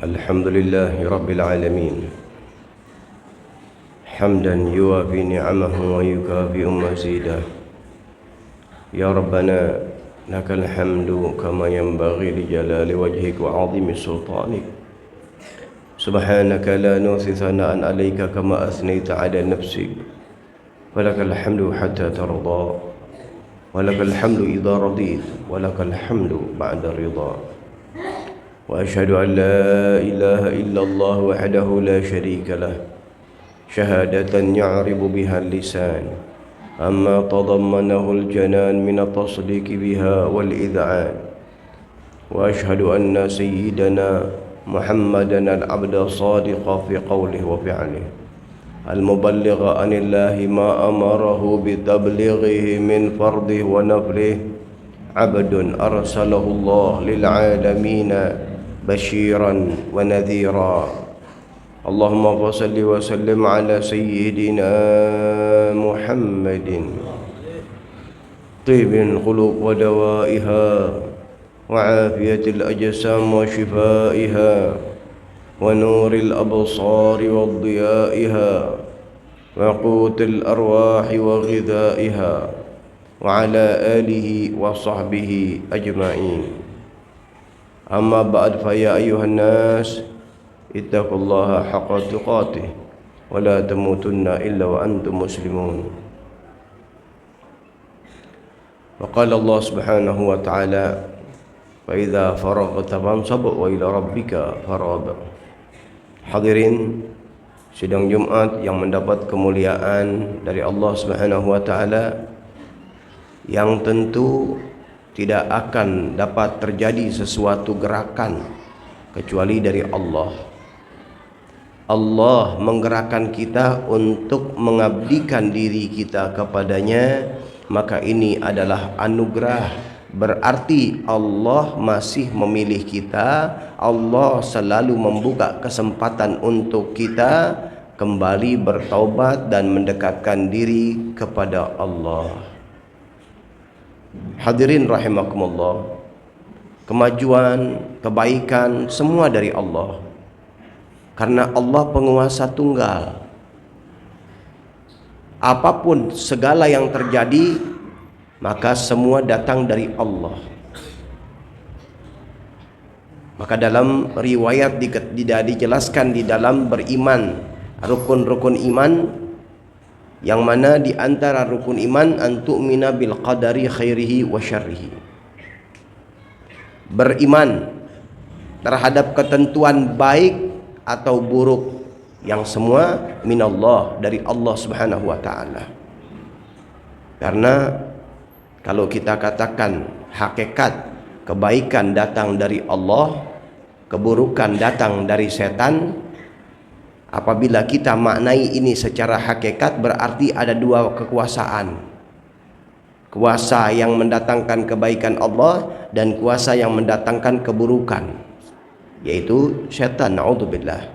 الحمد لله رب العالمين حمدا يوافي نعمه ويكافئ مزيده. يا ربنا لك الحمد كما ينبغي لجلال وجهك وعظيم سلطانك. سبحانك لا نحصي ثناء عليك كما أثنيت على نفسك. ولك الحمد حتى ترضى، ولك الحمد إذا رضيت، ولك الحمد بعد الرضا. وأشهد أن لا إله إلا الله وحده لا شريك له شهادة يعرب بها اللسان أما تضمنه الجنان من التصديق بها والإذعان. وأشهد أن سيدنا محمدا العبد الصادق في قوله وفعله المبلغ عن الله ما أمره بتبليغه من فرضه ونفله، عبد أرسله الله للعالمين بشيرا ونذيرا. اللهم صل وسلم على سيدنا محمد طيب القلوب ودوائها وعافية الأجسام وشفائها ونور الأبصار وضيائها وقوت الأرواح وغذائها وعلى آله وصحبه أجمعين. أما بعد فيا أيها الناس اتقوا الله حق تقاته ولا تموتن إلا وأنتم مسلمون. وقال الله سبحانه وتعالى فإذا فرغت فانصب وإلى ربك farghab. Hadirin sidang Jumat yang mendapat kemuliaan dari Allah Subhanahu wa taala, yang tentu tidak akan dapat terjadi sesuatu gerakan kecuali dari Allah. Allah menggerakkan kita untuk mengabdikan diri kita kepadanya, maka ini adalah anugerah. Berarti Allah masih memilih kita. Allah selalu membuka kesempatan untuk kita kembali bertaubat dan mendekatkan diri kepada Allah. Hadirin rahimakumullah, kemajuan, kebaikan semua dari Allah. Karena Allah penguasa tunggal. Apapun segala yang terjadi, maka semua datang dari Allah. Maka dalam riwayat dijelaskan di dalam beriman, rukun-rukun iman, yang mana di antara rukun iman antu'mina bil qadari khairihi wa syarrihi. Beriman terhadap ketentuan baik atau buruk yang semua minallah, dari Allah Subhanahu wa taala. Karena kalau kita katakan hakikat kebaikan datang dari Allah, keburukan datang dari setan, apabila kita maknai ini secara hakikat, berarti ada dua kekuasaan. Kuasa yang mendatangkan kebaikan Allah dan kuasa yang mendatangkan keburukan, yaitu setan. Na'udzubillah.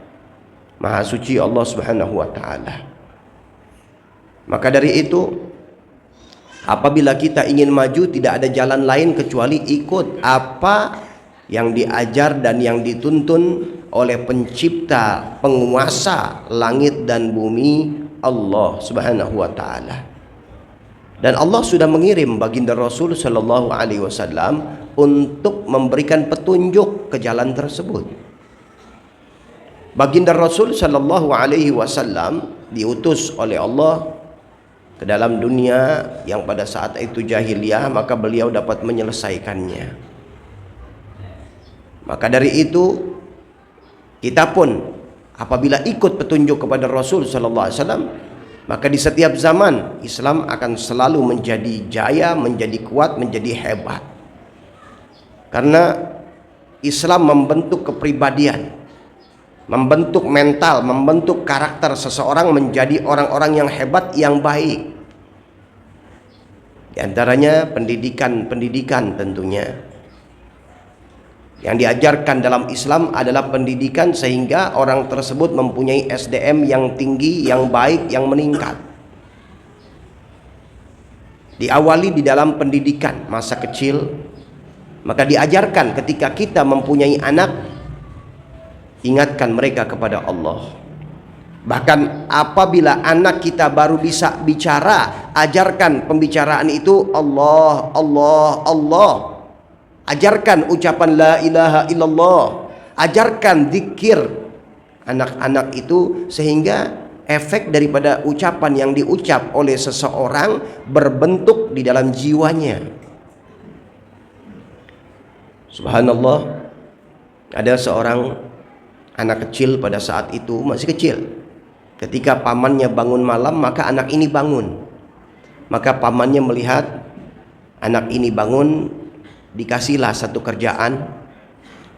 Maha suci Allah Subhanahu wa taala. Maka dari itu, apabila kita ingin maju, tidak ada jalan lain kecuali ikut apa yang diajar dan yang dituntun oleh pencipta, penguasa langit dan bumi, Allah Subhanahu wa taala. Dan Allah sudah mengirim baginda Rasul sallallahu alaihi wasallam untuk memberikan petunjuk ke jalan tersebut. Baginda Rasul sallallahu alaihi wasallam diutus oleh Allah ke dalam dunia yang pada saat itu jahiliyah, maka beliau dapat menyelesaikannya. Maka dari itu, kita pun apabila ikut petunjuk kepada Rasul sallallahu alaihi wasallam, maka di setiap zaman Islam akan selalu menjadi jaya, menjadi kuat, menjadi hebat. Karena Islam membentuk kepribadian, membentuk mental, membentuk karakter seseorang menjadi orang-orang yang hebat, yang baik. Di antaranya pendidikan tentunya. Yang diajarkan dalam Islam adalah pendidikan sehingga orang tersebut mempunyai SDM yang tinggi, yang baik, yang meningkat. Diawali di dalam pendidikan masa kecil, maka diajarkan ketika kita mempunyai anak, Ingatkan mereka kepada Allah. Bahkan apabila anak kita baru bisa bicara, ajarkan pembicaraan itu Allah, Allah, Allah. Ajarkan ucapan la ilaha illallah. Ajarkan zikir anak-anak itu, sehingga efek daripada ucapan yang diucap oleh seseorang berbentuk di dalam jiwanya. Subhanallah, ada seorang anak kecil pada saat itu, masih kecil. Ketika pamannya bangun malam, maka anak ini bangun. Maka pamannya melihat anak ini bangun, dikasihlah satu kerjaan.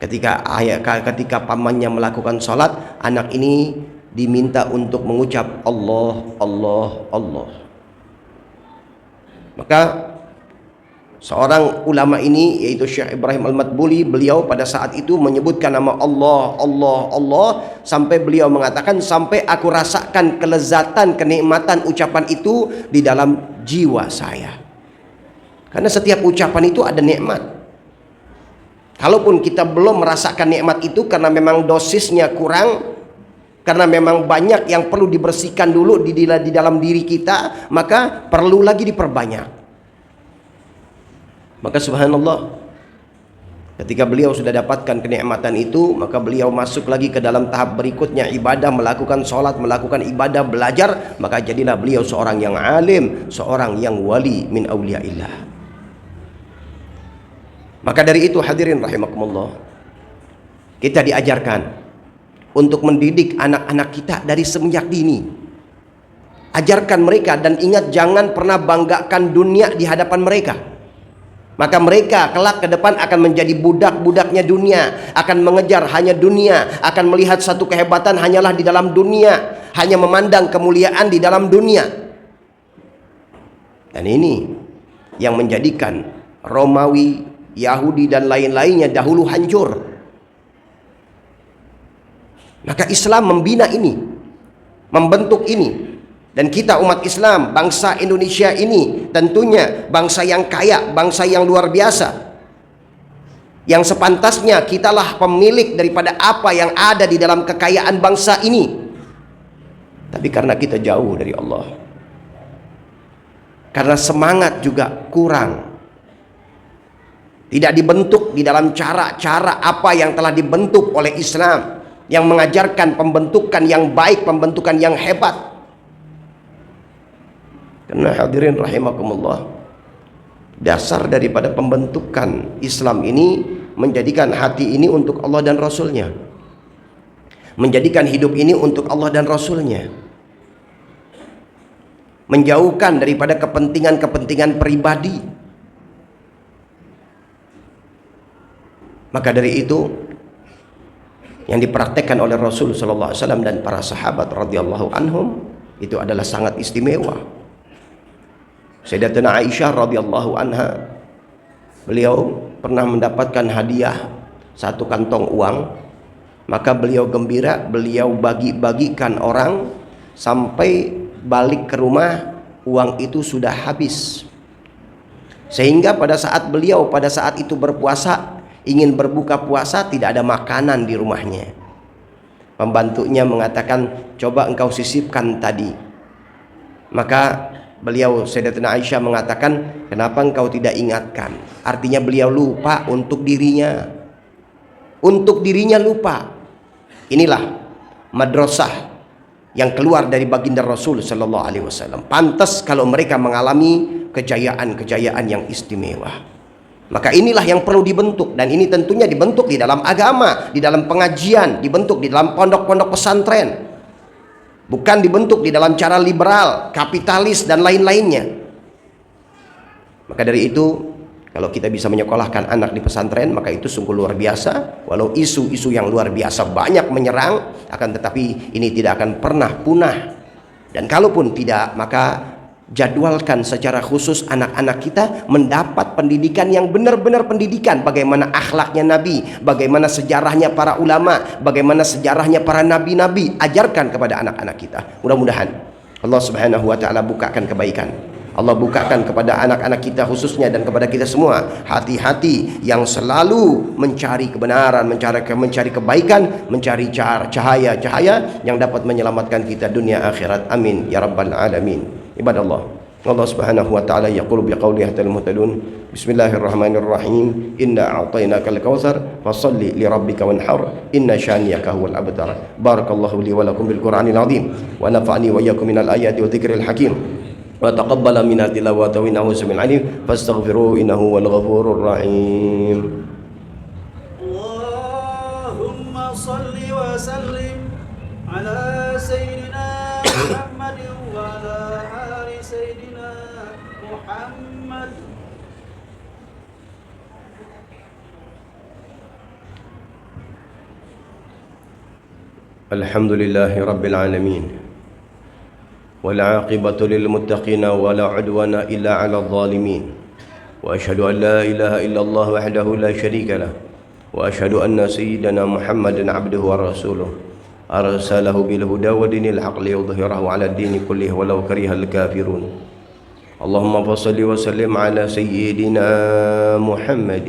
Ketika pamannya melakukan sholat, anak ini diminta untuk mengucap Allah, Allah, Allah. Maka seorang ulama ini, yaitu Syekh Ibrahim Al-Madbuli, beliau pada saat itu menyebutkan nama Allah, Allah, Allah, sampai beliau mengatakan, sampai aku rasakan kelezatan, kenikmatan ucapan itu di dalam jiwa saya. Karena setiap ucapan itu ada nikmat. Kalaupun kita belum merasakan nikmat itu karena memang dosisnya kurang, karena memang banyak yang perlu dibersihkan dulu di dalam diri kita, maka perlu lagi diperbanyak. Maka subhanallah, ketika beliau sudah dapatkan kenikmatan itu, maka beliau masuk lagi ke dalam tahap berikutnya, ibadah, melakukan sholat, melakukan ibadah, belajar. Maka jadilah beliau seorang yang alim, seorang yang wali min awliyaillah. Maka dari itu hadirin rahimakumullah, kita diajarkan untuk mendidik anak-anak kita dari semenjak dini. Ajarkan mereka, dan ingat, jangan pernah banggakan dunia di hadapan mereka. Maka mereka kelak ke depan akan menjadi budak-budaknya dunia, akan mengejar hanya dunia, akan melihat satu kehebatan hanyalah di dalam dunia, hanya memandang kemuliaan di dalam dunia. Dan ini yang menjadikan Romawi, Yahudi dan lain-lainnya dahulu hancur. Maka Islam membina ini, membentuk ini. Dan kita umat Islam, bangsa Indonesia ini tentunya bangsa yang kaya, bangsa yang luar biasa, yang sepantasnya kitalah pemilik daripada apa yang ada di dalam kekayaan bangsa ini. Tapi karena kita jauh dari Allah, karena semangat juga kurang, tidak dibentuk di dalam cara-cara apa yang telah dibentuk oleh Islam, yang mengajarkan pembentukan yang baik, pembentukan yang hebat. Karena hadirin rahimakumullah, dasar daripada pembentukan Islam ini menjadikan hati ini untuk Allah dan Rasulnya, menjadikan hidup ini untuk Allah dan Rasulnya, menjauhkan daripada kepentingan-kepentingan pribadi. Maka dari itu yang dipraktekkan oleh Rasul sallallahu alaihi wasallam dan para sahabat radhiyallahu anhum itu adalah sangat istimewa. Sayyidatina Aisyah radhiyallahu anha, beliau pernah mendapatkan hadiah satu kantong uang, maka beliau gembira, beliau bagi-bagikan orang, sampai balik ke rumah uang itu sudah habis. Sehingga pada saat beliau pada saat itu berpuasa, ingin berbuka puasa, tidak ada makanan di rumahnya. Pembantunya mengatakan, coba engkau sisipkan tadi. Maka beliau, Sayyidatina Aisyah mengatakan, kenapa engkau tidak ingatkan? Artinya beliau lupa untuk dirinya. Untuk dirinya lupa. Inilah madrasah yang keluar dari baginda Rasul sallallahu alaihi wasallam. Pantas kalau mereka mengalami kejayaan-kejayaan yang istimewa. Maka inilah yang perlu dibentuk, dan ini tentunya dibentuk di dalam agama, di dalam pengajian, dibentuk di dalam pondok-pondok pesantren. Bukan dibentuk di dalam cara liberal, kapitalis dan lain-lainnya. Maka dari itu, kalau kita bisa menyekolahkan anak di pesantren, maka itu sungguh luar biasa. Walau isu-isu yang luar biasa banyak menyerang, akan tetapi ini tidak akan pernah punah. Dan kalaupun tidak, maka jadwalkan secara khusus anak-anak kita mendapat pendidikan yang benar-benar pendidikan. Bagaimana akhlaknya Nabi, bagaimana sejarahnya para ulama, bagaimana sejarahnya para nabi-nabi. Ajarkan kepada anak-anak kita. Mudah-mudahan Allah subhanahu wa ta'ala bukakan kebaikan Allah bukakan kepada anak-anak kita khususnya dan kepada kita semua hati-hati yang selalu mencari kebenaran, mencari kebaikan, mencari cahaya-cahaya yang dapat menyelamatkan kita dunia akhirat. Amin ya rabbal alamin. Ibadallah, Allah Subhanahu wa taala yaqulu biqaulihi hatal muhtadun. Bismillahirrahmanirrahim. Inna a'tainakal kautsar fashalli li rabbika wanhar inna syaniyaka huwal abtar. Barakallahu li wa lakum bil Qur'anil azim wa nafa'ani wa iyyakum minal ayati wa dzikril hakim. وتقبل منا تلاوته إنه سميع عليم فاستغفروه إنه هو الغفور الرحيم. اللهم صل وسلم على سيدنا محمد وعلى آل سيدنا محمد. الحمد لله رب العالمين والعاقبة للمتقين ولا عدوان إلا على الظالمين وأشهد أن لا إله إلا الله وحده لا شريك له وأشهد أن سيدنا محمدا عبده ورسوله أرسله بالهدى ودين الحق ليظهره على الدين كله ولو كره الكافرون. اللهم صل وسلم على سيدنا محمد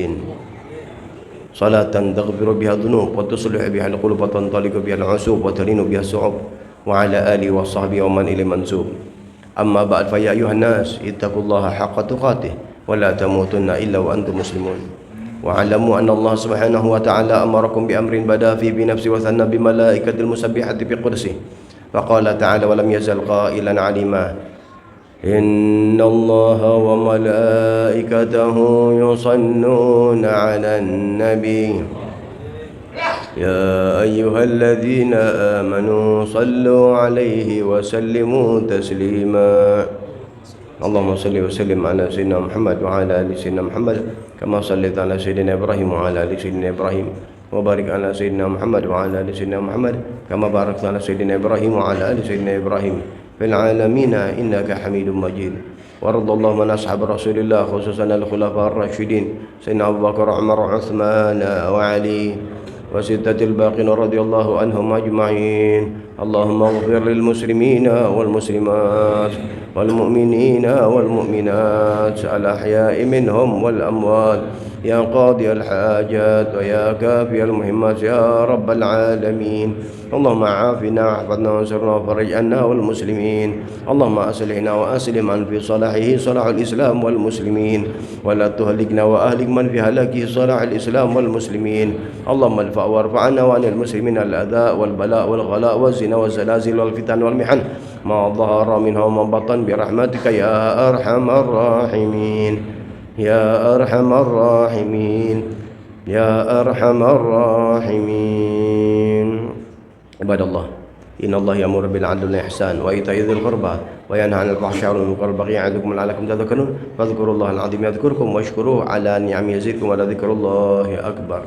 صلاة تغفر بها الذنوب وتصلح بها القلوب وتنطلق بها العصوب وترين بها الصعوب وعلى آله وصحبه ومن إليه منسوب. أما بعد فيا أيها الناس اتقوا الله حق تقاته ولا تموتن إلا وأنتم مسلمون. واعلموا أن الله سبحانه وتعالى أمركم بأمر بدأ فيه بنفسه وثنى بملائكة المسبحة بقدسه فقال تعالى ولم يزل قائلا عليما إن الله وملائكته يصلون على النبي يا أيها الذين آمنوا صلوا عليه وسلموا تسليما. اللهم صل وسلم على سيدنا محمد وعلى آل سيدنا محمد كما صليت على سيدنا إبراهيم وعلى آل سيدنا إبراهيم وبارك على سيدنا محمد وعلى آل سيدنا محمد كما باركت على سيدنا إبراهيم وعلى آل سيدنا إبراهيم في العالمين إنك حميد مجيد. وارض اللهم عن أصحاب رسول الله خصوصا الخلفاء الراشدين سيدنا أبو بكر وعمر وعثمان وعلي وستة الباقين رضي الله عنهم أجمعين. اللهم اغفر للمسلمين والمسلمات والمؤمنين والمؤمنات الأحياء منهم والأموات يا قاضي الحاجات ويا كافي المهمات يا رب العالمين. اللهم عافنا واحفظنا وانصرنا وفرج عنا والمسلمين. اللهم أصلحنا وأسلم من في صلاحه صلاح الإسلام والمسلمين ولا تهلكنا وأهلك من في هلاكه صلاح الإسلام والمسلمين. اللهم ارفع وارفع عنا وعن المسلمين الأذى والبلاء والغلاء والزنا والزلازل والفتن والمحن ما ظهر منها وما بطن برحمتك يا أرحم الراحمين يا أرحم الراحمين يا أرحم الراحمين. عباد الله إن الله يأمر بالعدل والإحسان وإيتاء ذي القربى وينهى عن الفحشاء والمنكر والبغي يعظكم لعلكم تذكرون فاذكروا الله العظيم يذكركم واشكروه على نعمه يزدكم ولذكر الله أكبر.